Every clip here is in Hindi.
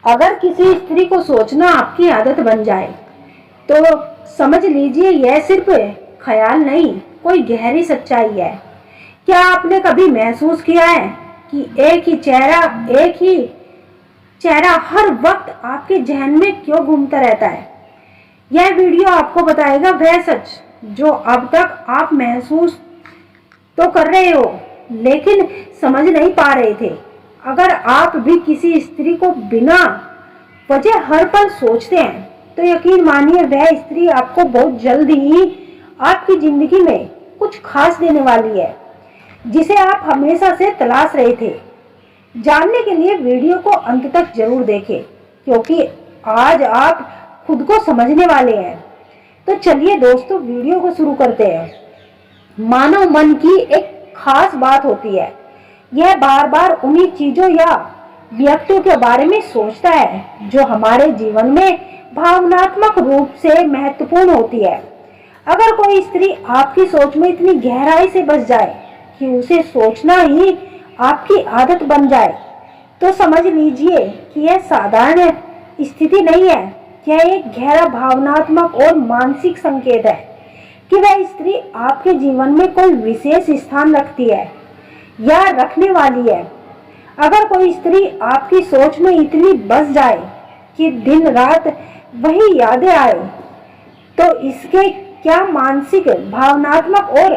अगर किसी स्त्री को सोचना आपकी आदत बन जाए तो समझ लीजिए यह सिर्फ ख्याल नहीं, कोई गहरी सच्चाई है। क्या आपने कभी महसूस किया है कि एक ही चेहरा हर वक्त आपके जहन में क्यों घूमता रहता है? यह वीडियो आपको बताएगा वह सच जो अब तक आप महसूस तो कर रहे हो लेकिन समझ नहीं पा रहे थे। अगर आप भी किसी स्त्री को बिना वजह हर पल सोचते हैं तो यकीन मानिए वह स्त्री आपको बहुत जल्द ही आपकी जिंदगी में कुछ खास देने वाली है, जिसे आप हमेशा से तलाश रहे थे। जानने के लिए वीडियो को अंत तक जरूर देखें, क्योंकि आज आप खुद को समझने वाले हैं। तो चलिए दोस्तों, वीडियो को शुरू करते हैं। मानव मन की एक खास बात होती है, यह बार बार उन्हीं चीजों या व्यक्तियों के बारे में सोचता है जो हमारे जीवन में भावनात्मक रूप से महत्वपूर्ण होती है। अगर कोई स्त्री आपकी सोच में इतनी गहराई से बस जाए कि उसे सोचना ही आपकी आदत बन जाए तो समझ लीजिए कि यह साधारण स्थिति नहीं है। यह एक गहरा भावनात्मक और मानसिक संकेत है कि वह स्त्री आपके जीवन में कोई विशेष स्थान रखती है या रखने वाली है। अगर कोई स्त्री आपकी सोच में इतनी बस जाए कि दिन रात वही यादें आए तो इसके क्या मानसिक, भावनात्मक और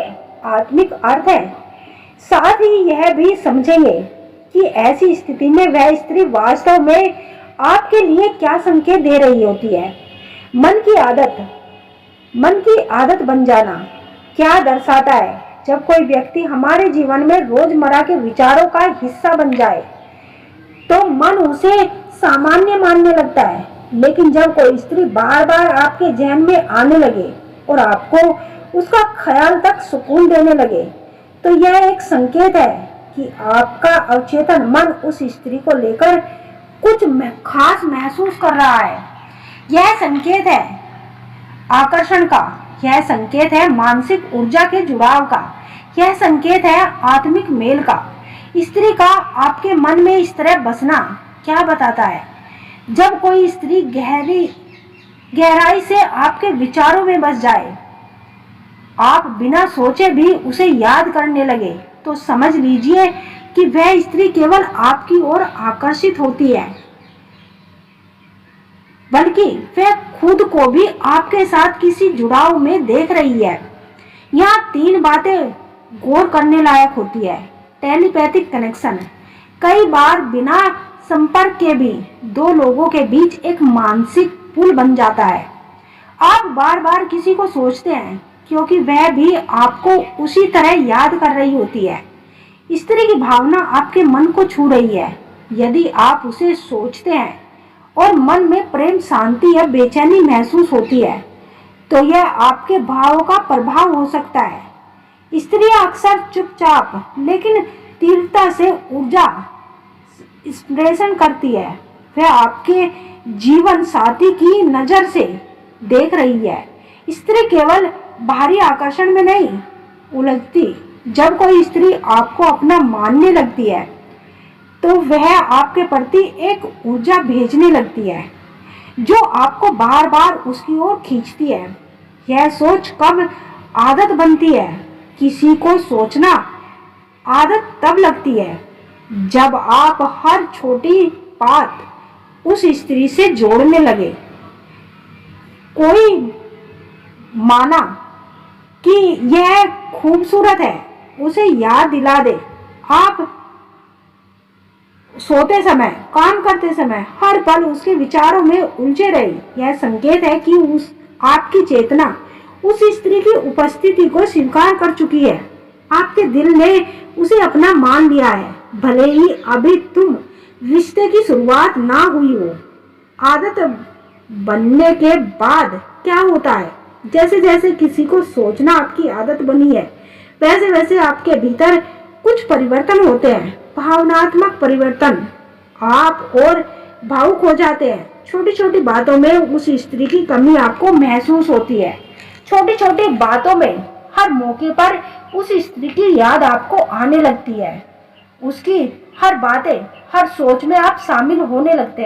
आत्मिक अर्थ है। साथ ही यह भी समझेंगे कि ऐसी स्थिति में वह स्त्री वास्तव में आपके लिए क्या संकेत दे रही होती है। मन की आदत बन जाना क्या दर्शाता है? जब कोई व्यक्ति हमारे जीवन में रोजमर्रा के विचारों का हिस्सा बन जाए तो मन उसे सामान्य मानने लगता है, लेकिन जब कोई स्त्री बार बार आपके जहन में आने लगे और आपको उसका ख्याल तक सुकून देने लगे तो यह एक संकेत है कि आपका अवचेतन मन उस स्त्री को लेकर कुछ खास महसूस कर रहा है। यह संकेत है आकर्षण का, यह संकेत है मानसिक ऊर्जा के जुड़ाव का, यह संकेत है आत्मिक मेल का। स्त्री का आपके मन में इस तरह बसना क्या बताता है? जब कोई स्त्री गहराई से आपके विचारों में बस जाए, आप बिना सोचे भी उसे याद करने लगे तो समझ लीजिए कि वह स्त्री केवल आपकी ओर आकर्षित होती है, बल्कि वह खुद को भी आपके साथ किसी जुड़ाव में देख रही है। यहाँ 3 बातें गौर करने लायक होती है। टेलीपैथिक कनेक्शन, कई बार बिना संपर्क के भी 2 लोगों के बीच एक मानसिक पुल बन जाता है। आप बार बार किसी को सोचते हैं क्योंकि वह भी आपको उसी तरह याद कर रही होती है। स्त्री की भावना आपके मन को छू रही है। यदि आप उसे सोचते हैं और मन में प्रेम, शांति या बेचैनी महसूस होती है तो यह आपके भावों का प्रभाव हो सकता है। स्त्रियां अक्सर चुपचाप लेकिन तीव्रता से ऊर्जा स्प्रेशन करती है। वह आपके जीवन साथी की नजर से देख रही है। स्त्री केवल बाहरी आकर्षण में नहीं उलझती। जब कोई स्त्री आपको अपना मानने लगती है तो वह आपके प्रति एक ऊर्जा भेजने लगती है जो आपको बार बार उसकी ओर खींचती है। यह सोच कब आदत बनती है? किसी को सोचना आदत तब लगती है जब आप हर छोटी बात उस स्त्री से जोड़ने लगे। कोई माना कि यह खूबसूरत है, उसे याद दिला दे। आप सोते समय, काम करते समय हर पल उसके विचारों में उलझे रहे। यह संकेत है कि आपकी चेतना उस स्त्री की उपस्थिति को स्वीकार कर चुकी है। आपके दिल ने उसे अपना मान लिया है, भले ही अभी तुम रिश्ते की शुरुआत ना हुई हो। आदत बनने के बाद क्या होता है? जैसे जैसे किसी को सोचना आपकी आदत बनी है, वैसे वैसे आपके भीतर कुछ परिवर्तन होते हैं, भावनात्मक परिवर्तन। आप और भावुक हो जाते हैं। छोटी छोटी बातों में उस स्त्री की कमी आपको महसूस होती है। छोटी छोटी बातों में हर मौके पर उस स्त्री की याद आपको आने लगती है। उसकी हर बातें, हर सोच में आप शामिल होने लगते हैं।